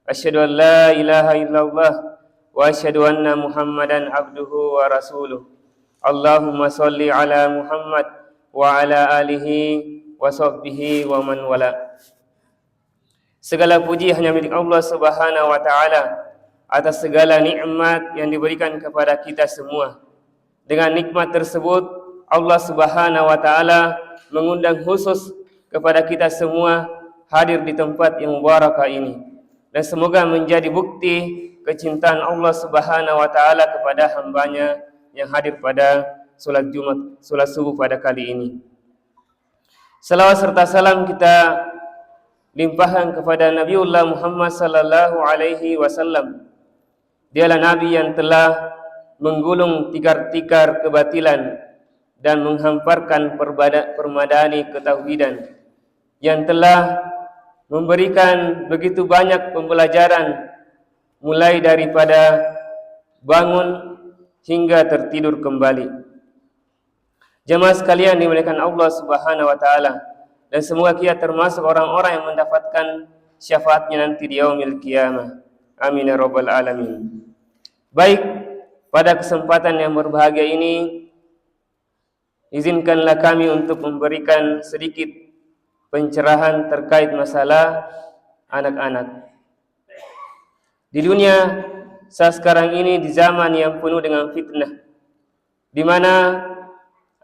Asyhadu an la ilaha illallah wa asyhadu anna Muhammadan abduhu wa rasuluh. Allahumma sholli ala Muhammad wa ala alihi wa sahbihi wa man wala. Segala puji hanya milik Allah Subhanahu wa taala atas segala nikmat yang diberikan kepada kita semua. Dengan nikmat tersebut Allah Subhanahu wa taala mengundang khusus kepada kita semua hadir di tempat yang mubarakah ini. Dan semoga menjadi bukti kecintaan Allah Subhanahu wa taala kepada hambanya yang hadir pada salat Jumat, salat subuh pada kali ini. Salawat serta salam kita limpahkan kepada Nabiullah Muhammad sallallahu alaihi wasallam. Dialah nabi yang telah menggulung tikar-tikar kebatilan dan menghamparkan permadani ketauhidan, yang telah memberikan begitu banyak pembelajaran mulai daripada bangun hingga tertidur kembali. Jemaah sekalian dimuliakan Allah Subhanahu wa taala, dan semoga kita termasuk orang-orang yang mendapatkan syafaatnya nanti di yaumil qiyamah. Amin ya rabbal alamin. Baik, pada kesempatan yang berbahagia ini izinkanlah kami untuk memberikan sedikit pencerahan terkait masalah anak-anak. Di dunia saat sekarang ini, di zaman yang penuh dengan fitnah, di mana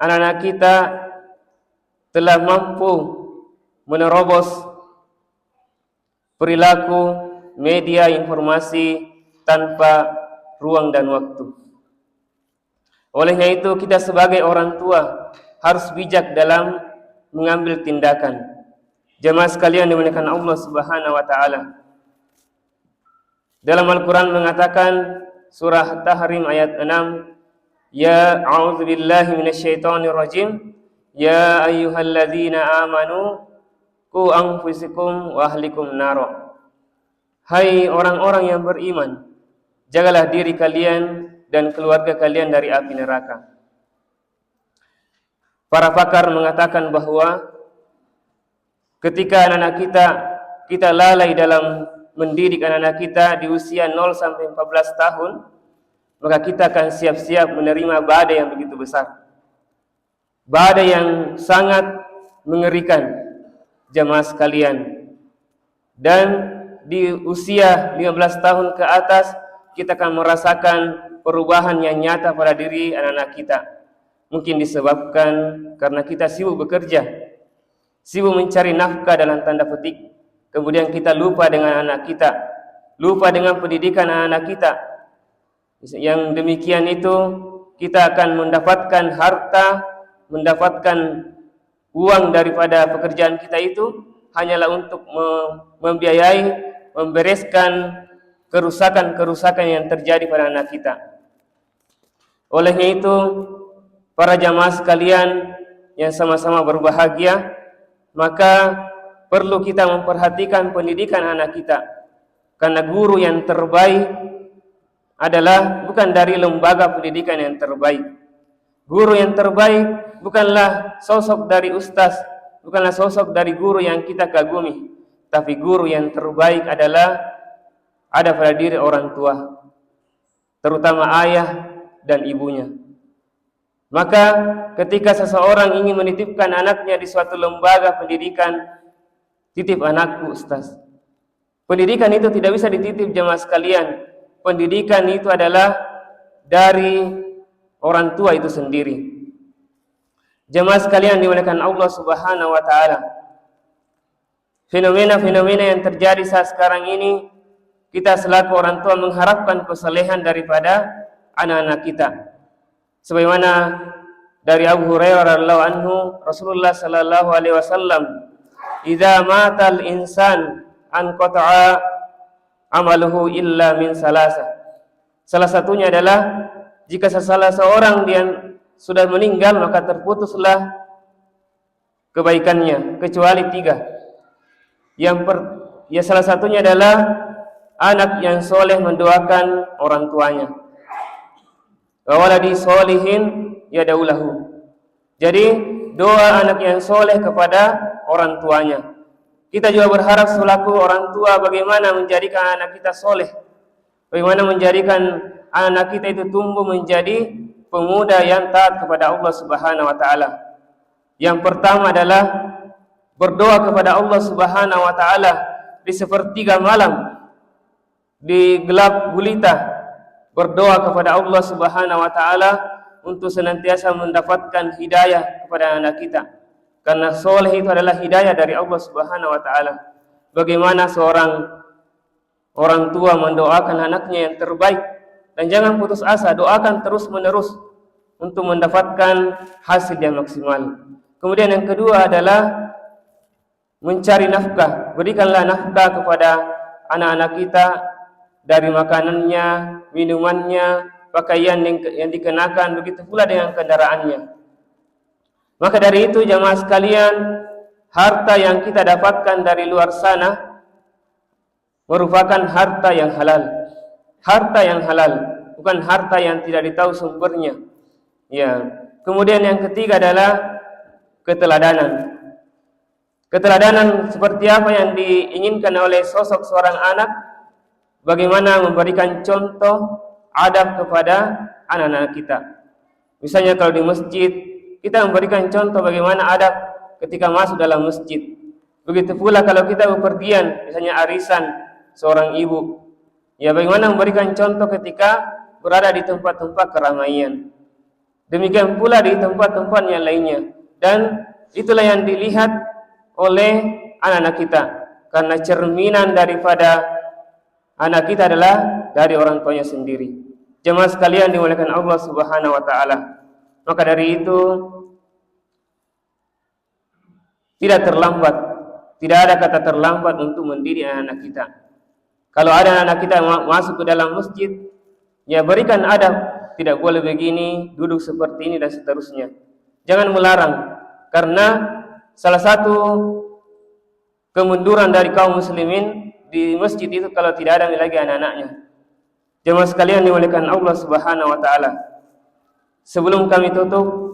anak-anak kita telah mampu menerobos perilaku media informasi tanpa ruang dan waktu. Olehnya itu, kita sebagai orang tua harus bijak dalam mengambil tindakan. Jemaah sekalian dimuliakan Allah Subhanahu wa taala, dalam Al-Quran mengatakan surah Tahrim ayat 6, ya a'udzubillahi minasyaitonirrajim, ya ayyuhalladzina amanu qu anfusakum wa ahlikum naro. Hai orang-orang yang beriman, jagalah diri kalian dan keluarga kalian dari api neraka. Para pakar mengatakan bahwa ketika anak-anak kita lalai dalam mendidik anak-anak kita di usia 0 sampai 14 tahun, maka kita akan siap-siap menerima badai yang begitu besar. Badai yang sangat mengerikan, jemaah sekalian. Dan di usia 15 tahun ke atas, kita akan merasakan perubahan yang nyata pada diri anak-anak kita. Mungkin disebabkan karena kita sibuk bekerja, sibuk mencari nafkah dalam tanda petik. Kemudian kita lupa dengan anak kita, lupa dengan pendidikan anak-anak kita. Yang demikian itu, kita akan mendapatkan harta, mendapatkan uang daripada pekerjaan kita itu hanyalah untuk membiayai, membereskan kerusakan-kerusakan yang terjadi pada anak kita. Olehnya itu, para jamaah sekalian yang sama-sama berbahagia, maka perlu kita memperhatikan pendidikan anak kita, karena guru yang terbaik adalah bukan dari lembaga pendidikan yang terbaik. Guru yang terbaik bukanlah sosok dari ustaz, bukanlah sosok dari guru yang kita kagumi, tapi guru yang terbaik adalah ada pada diri orang tua, terutama ayah dan ibunya. Maka ketika seseorang ingin menitipkan anaknya di suatu lembaga pendidikan, titip anakku ustaz. Pendidikan itu tidak bisa dititip jemaah sekalian. Pendidikan itu adalah dari orang tua itu sendiri. Jemaah sekalian dimuliakan Allah Subhanahu wa taala, fenomena-fenomena yang terjadi saat sekarang ini, kita selaku orang tua mengharapkan kesalehan daripada anak-anak kita. Sebagaimana dari Abu Hurairah radhiyallahu anhu, Rasulullah sallallahu alaihi wasallam, idza matal insan an qata'a amaluhu illa min salasa. Salah satunya adalah jika salah seorang yang sudah meninggal, maka terputuslah kebaikannya kecuali 3. Salah satunya adalah anak yang soleh mendoakan orang tuanya. Wa waladi solihin yadaulahu. Jadi doa anak yang soleh kepada orang tuanya. Kita juga berharap selaku orang tua bagaimana menjadikan anak kita soleh, bagaimana menjadikan anak kita itu tumbuh menjadi pemuda yang taat kepada Allah Subhanahu wa taala. Yang pertama adalah berdoa kepada Allah Subhanahu wa taala di sepertiga malam, di gelap gulita, berdoa kepada Allah Subhanahu wa taala untuk senantiasa mendapatkan hidayah kepada anak kita. Karena soleh itu adalah hidayah dari Allah Subhanahu wa taala. Bagaimana seorang orang tua mendoakan anaknya yang terbaik, dan jangan putus asa, doakan terus menerus untuk mendapatkan hasil yang maksimal. Kemudian yang kedua adalah mencari nafkah. Berikanlah nafkah kepada anak-anak kita dari makanannya, minumannya, pakaian yang dikenakan, begitu pula dengan kendaraannya. Maka dari itu jamaah sekalian, harta yang kita dapatkan dari luar sana merupakan harta yang halal. Harta yang halal, bukan harta yang tidak ditahu sumbernya. Ya. Kemudian yang ketiga adalah keteladanan. Keteladanan seperti apa yang diinginkan oleh sosok seorang anak, bagaimana memberikan contoh adab kepada anak-anak kita. Misalnya kalau di masjid, kita memberikan contoh bagaimana adab ketika masuk dalam masjid. Begitu pula kalau kita bepergian, misalnya arisan seorang ibu, ya bagaimana memberikan contoh ketika berada di tempat-tempat keramaian. Demikian pula di tempat-tempat yang lainnya. Dan itulah yang dilihat oleh anak-anak kita. Karena cerminan daripada anak kita adalah dari orang tuanya sendiri. Jemaah sekalian dimuliakan Allah Subhanahu wa taala. Maka dari itu tidak terlambat, tidak ada kata terlambat untuk mendidik anak-anak kita. Kalau ada anak kita masuk ke dalam masjid, ya berikan adab, tidak boleh begini, duduk seperti ini dan seterusnya. Jangan melarang, karena salah satu kemunduran dari kaum muslimin di masjid itu kalau tidak ada lagi anak-anaknya. Jemaah sekalian dimuliakan Allah Subhanahu wa taala. Sebelum kami tutup,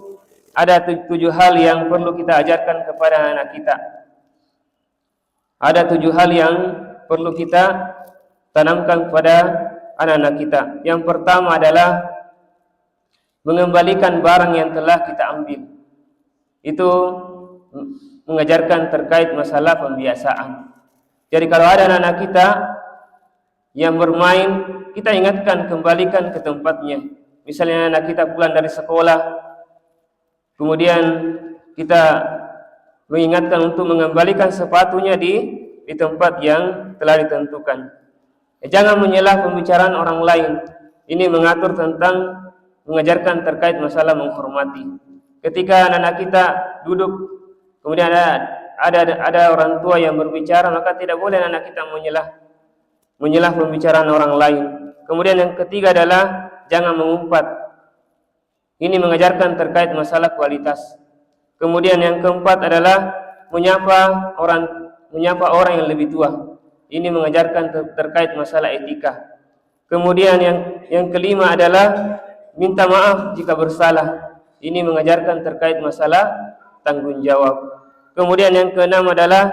ada 7 hal yang perlu kita ajarkan kepada anak kita. Ada 7 hal yang perlu kita tanamkan kepada anak-anak kita. Yang pertama adalah mengembalikan barang yang telah kita ambil. Itu mengajarkan terkait masalah pembiasaan. Jadi kalau ada anak-anak kita yang bermain, kita ingatkan, kembalikan ke tempatnya. Misalnya anak kita pulang dari sekolah, kemudian kita mengingatkan untuk mengembalikan sepatunya di tempat yang telah ditentukan. Jangan menyelah pembicaraan orang lain. Ini mengatur tentang mengajarkan terkait masalah menghormati. Ketika anak-anak kita duduk, kemudian ada orang tua yang berbicara, maka tidak boleh anak kita menyelah pembicaraan orang lain. Kemudian yang ketiga adalah jangan mengumpat. Ini mengajarkan terkait masalah kualitas. Kemudian yang keempat adalah menyapa orang yang lebih tua. Ini mengajarkan terkait masalah etika. Kemudian yang kelima adalah minta maaf jika bersalah. Ini mengajarkan terkait masalah tanggung jawab. Kemudian yang keenam adalah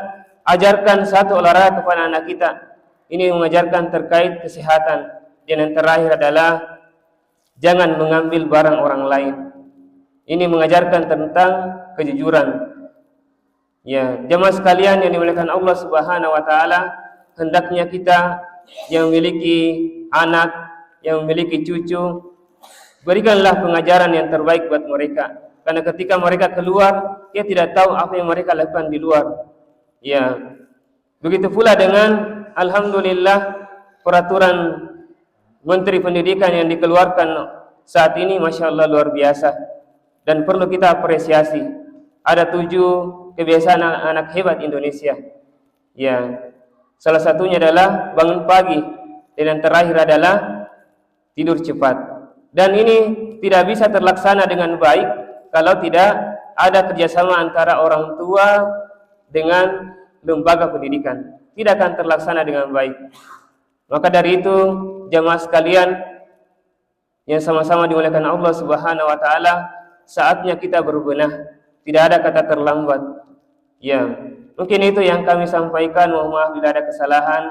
ajarkan satu olahraga kepada anak kita. Ini mengajarkan terkait kesehatan. Dan yang terakhir adalah jangan mengambil barang orang lain. Ini mengajarkan tentang kejujuran. Ya, jemaah sekalian yang dimuliakan Allah Subhanahu wa taala, hendaknya kita yang memiliki anak, yang memiliki cucu, berikanlah pengajaran yang terbaik buat mereka. Karena ketika mereka keluar, dia tidak tahu apa yang mereka lakukan di luar. Ya, begitu pula dengan alhamdulillah peraturan Menteri Pendidikan yang dikeluarkan saat ini, masya Allah luar biasa dan perlu kita apresiasi. Ada 7 kebiasaan anak hebat Indonesia. Ya, salah satunya adalah bangun pagi, dan yang terakhir adalah tidur cepat. Dan ini tidak bisa terlaksana dengan baik kalau tidak ada kerjasama antara orang tua dengan lembaga pendidikan. Tidak akan terlaksana dengan baik. Maka dari itu, jamaah sekalian yang sama-sama dimuliakan Allah Subhanahu wa taala, saatnya kita berbenah. Tidak ada kata terlambat. Ya, Mungkin itu yang kami sampaikan. Mohon maaf bila ada kesalahan.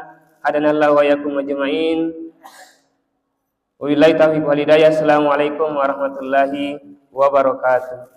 Hadanallahu wa iyyakum ajma'in. Wabillahi taufiq wal hidayah. Assalamualaikum warahmatullahi wabarakatuh.